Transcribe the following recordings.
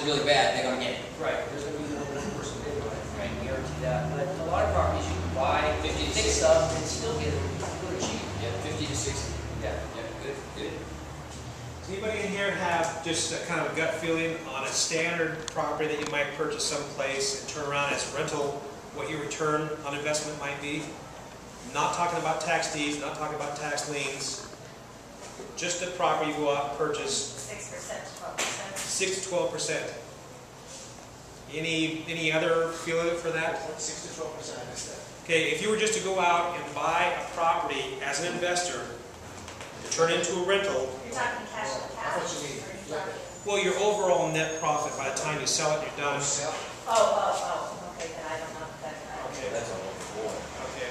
really bad, they're going to get it. Right, there's going to be a little bit of person bid on it, I can guarantee that. But a lot of properties you can buy, 50 to fix 60. stuff, and still get it really cheap. Yeah, 50 to 60. Yeah. Yeah, good, good. Does anybody in here have just a kind of a gut feeling on a standard property that you might purchase someplace and turn around as rental, what your return on investment might be? Not talking about tax deeds, not talking about tax liens. Just a property you go out and purchase. 6% to 12%. 6 to 12%. Any other feeling for that? 6 to 12%, I missed that. Okay, if you were just to go out and buy a property as an investor to turn into a rental, You're talking cash on cash? What you mean? Or you're talking- well, your overall net profit by the time you sell it, you're done. Sell? Oh, okay, then I don't know if that's right. Okay. That's all for Okay.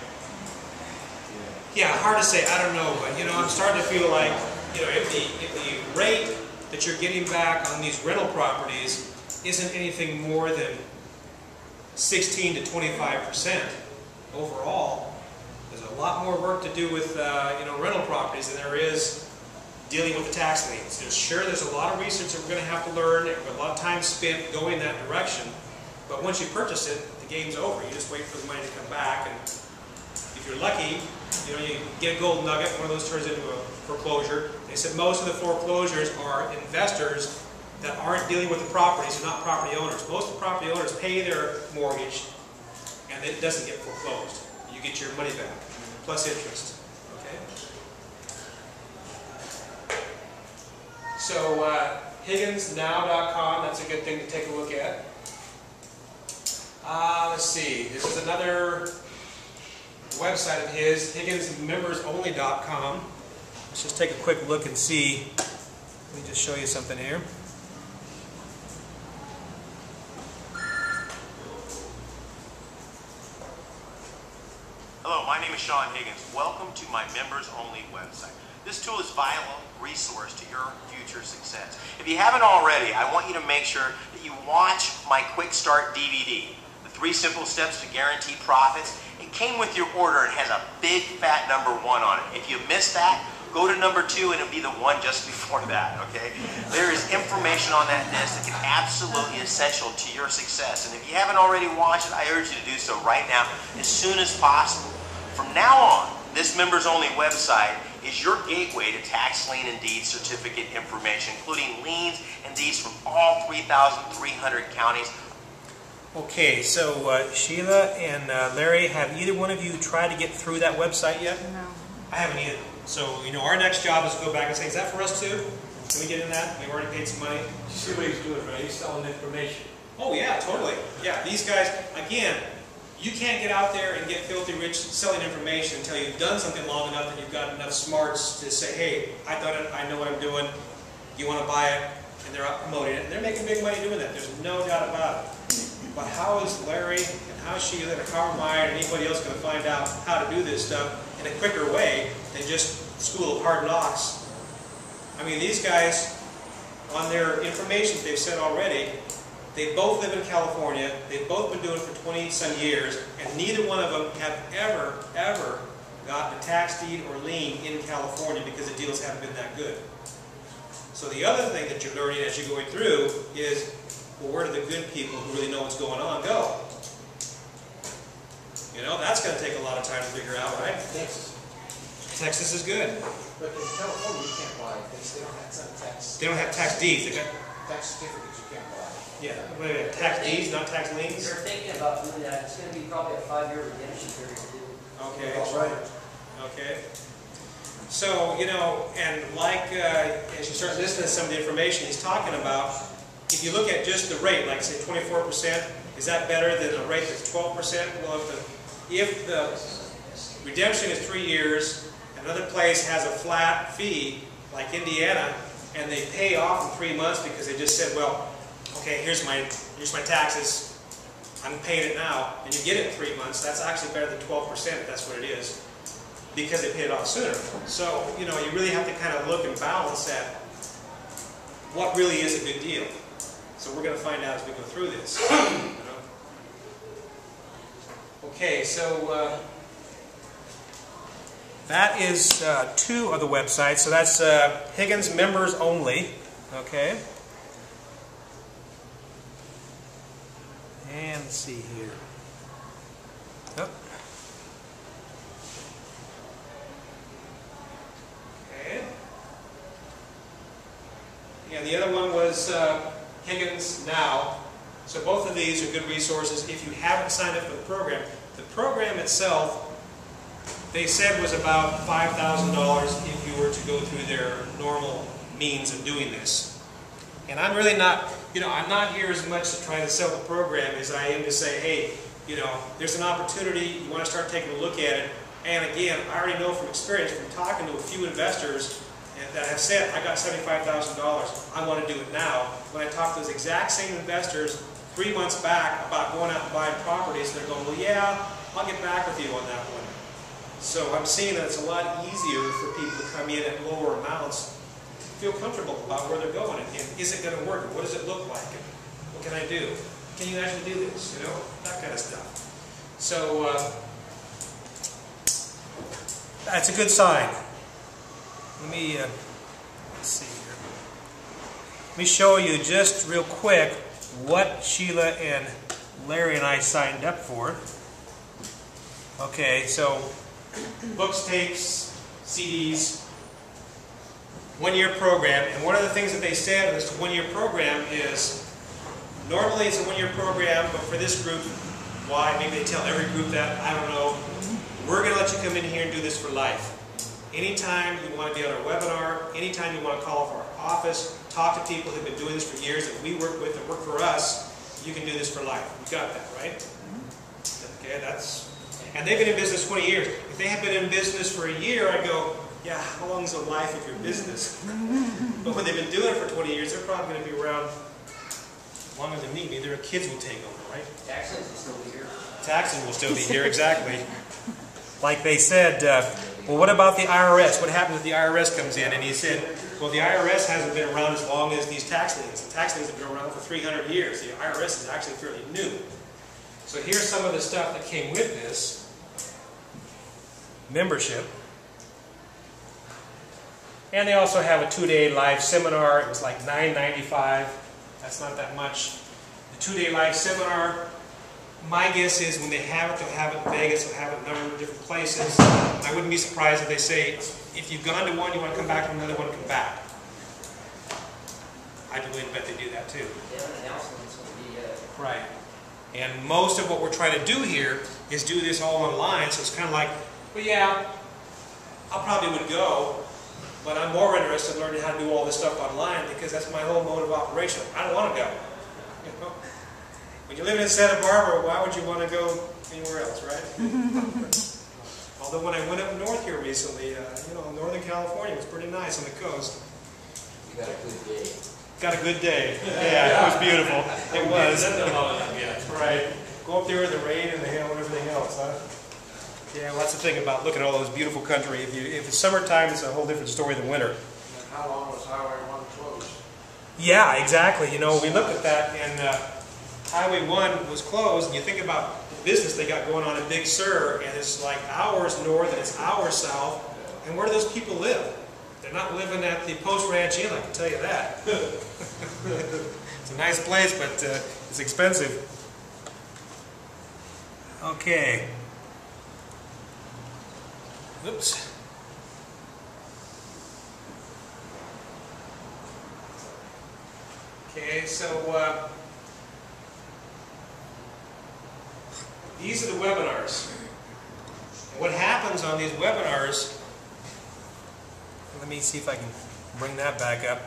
Yeah, hard to say. I don't know, but you know, I'm starting to feel like, you know, if the rate that you're getting back on these rental properties isn't anything more than 16 to 25% overall, there's a lot more work to do with you know, rental properties than there is dealing with the tax liens. There's a lot of research that we're going to have to learn, and a lot of time spent going that direction. But once you purchase it, the game's over. You just wait for the money to come back, and if you're lucky, you know, you get a gold nugget, one of those turns into a foreclosure. They said most of the foreclosures are investors that aren't dealing with the properties, they're not property owners. Most of the property owners pay their mortgage and it doesn't get foreclosed. You get your money back, plus interest. Okay? So HigginsNow.com, that's a good thing to take a look at. Let's see, this is another website of his, HigginsMembersOnly.com. Let's just take a quick look and see. Let me just show you something here. Hello, my name is Sean Higgins. Welcome to my members only website. This tool is a vital resource to your future success. If you haven't already, I want you to make sure that you watch my Quick Start DVD, the 3 simple steps to guarantee profits. It came with your order and has a big fat number 1 on it. If you missed that, go to number 2 and it'll be the one just before that, okay? There is information on that disc that is absolutely essential to your success. And if you haven't already watched it, I urge you to do so right now, as soon as possible. From now on, this members only website is your gateway to tax lien and deed certificate information, including liens and deeds from all 3,300 counties. Okay, so Sheila and Larry, have either one of you tried to get through that website yet? No. I haven't either. So, you know, our next job is to go back and say, is that for us too? Can we get in that? We've already paid some money. You see what he's doing, right? He's selling information. Oh yeah, totally. Yeah, these guys, again, you can't get out there and get filthy rich selling information until you've done something long enough that you've got enough smarts to say, hey, I thought it, I know what I'm doing, you want to buy it, and they're out promoting it. And they're making big money doing that. There's no doubt about it. But how is Larry and how is Sheila and how am I and anybody else going to find out how to do this stuff in a quicker way than just School of Hard Knocks? I mean, these guys, on their information they've said already, they both live in California, they've both been doing it for 20-some years, and neither one of them have ever gotten a tax deed or lien in California because the deals haven't been that good. So the other thing that you're learning as you're going through is, well, where do the good people who really know what's going on go? You know, that's going to take a lot of time to figure out, right? Texas. Texas is good. But in California, you can't buy things. They don't have some tax. They don't have tax deeds. They got, Tax certificates you can't buy. yeah, what do they have, tax deeds, not tax liens? If you're thinking about doing that, it's going to be probably a 5-year redemption period to do. Okay. That's right. Okay. So, you know, and like as you start listening to some of the information he's talking about, if you look at just the rate, like say 24%, is that better than a rate that's 12%? Well, if the redemption is 3 years, another place has a flat fee, like Indiana, and they pay off in 3 months because they just said, well, okay, here's my taxes, I'm paying it now, and you get it in 3 months, that's actually better than 12% if that's what it is, because they paid it off sooner. So, you know, you really have to kind of look and balance that, what really is a good deal. So we're going to find out as we go through this. You know? Okay, so that is 2 of the websites. So that's Higgins Members Only. Okay. And let's see here. Oh. Okay. Yeah, the other one was Higgins Now. So both of these are good resources if you haven't signed up for the program. The program itself, they said, was about $5,000 if you were to go through their normal means of doing this. And I'm really not, I'm not here as much to try to sell the program as I am to say, hey, there's an opportunity, you want to start taking a look at it. And again, I already know from experience, from talking to a few investors that have said, I got $75,000, I want to do it now. When I talk to those exact same investors 3 months back about going out and buying properties, they're going, well, yeah, I'll get back with you on that one. So I'm seeing that it's a lot easier for people to come in at lower amounts, feel comfortable about where they're going, and is it going to work, and what does it look like, and what can I do? Can you actually do this? That kind of stuff. So that's a good sign. Let me let's see here. Let me show you just real quick what Sheila and Larry and I signed up for. Okay, so books, tapes, CDs, one-year program. And one of the things that they said in this one-year program is, normally it's a one-year program, but for this group, why? Maybe they tell every group that, I don't know. We're going to let you come in here and do this for life. Anytime you want to be on our webinar, anytime you want to call our office, talk to people who have been doing this for years that we work with and work for us, you can do this for life. You got that, right? Okay, and they've been in business 20 years. If they have been in business for a year, I go, yeah, how long is the life of your business? But when they've been doing it for 20 years, they're probably going to be around longer than me. Maybe their kids will take over, right? Taxes will still be here. Taxes will still be here, exactly. Like they said, well, what about the IRS? What happens if the IRS comes in? And he said, well, the IRS hasn't been around as long as these tax liens. The tax liens have been around for 300 years. The IRS is actually fairly new. So here's some of the stuff that came with this membership. And they also have a 2-day live seminar. It was like $9.95. That's not that much. The 2-day live seminar, my guess is when they have it, they'll have it in Vegas, they'll have it in a number of different places. I wouldn't be surprised if they say, if you've gone to one, you want to come back to another one, come back. I believe bet they do that too. Yeah, announcements will be right. And most of what we're trying to do here is do this all online, so it's kind of like, well, yeah, I probably would go, but I'm more interested in learning how to do all this stuff online because that's my whole mode of operation. I don't want to go. When you live in Santa Barbara, why would you want to go anywhere else, right? Although when I went up north here recently, Northern California was pretty nice on the coast. You got a good day. Got a good day. Yeah, it was beautiful. It was. Right. Go up there in the rain and the hail and everything else, huh? Yeah, well, that's the thing about looking at all this beautiful country. If it's summertime, it's a whole different story than winter. And how long was Highway 1 closed? Yeah, exactly. We looked at that, and Highway 1 was closed, and you think about the business they got going on in Big Sur, and it's like hours north and it's hours south, and where do those people live? They're not living at the Post Ranch Inn, I can tell you that. It's a nice place, but it's expensive. Okay. Oops. Okay, so these are the webinars. And what happens on these webinars, let me see if I can bring that back up.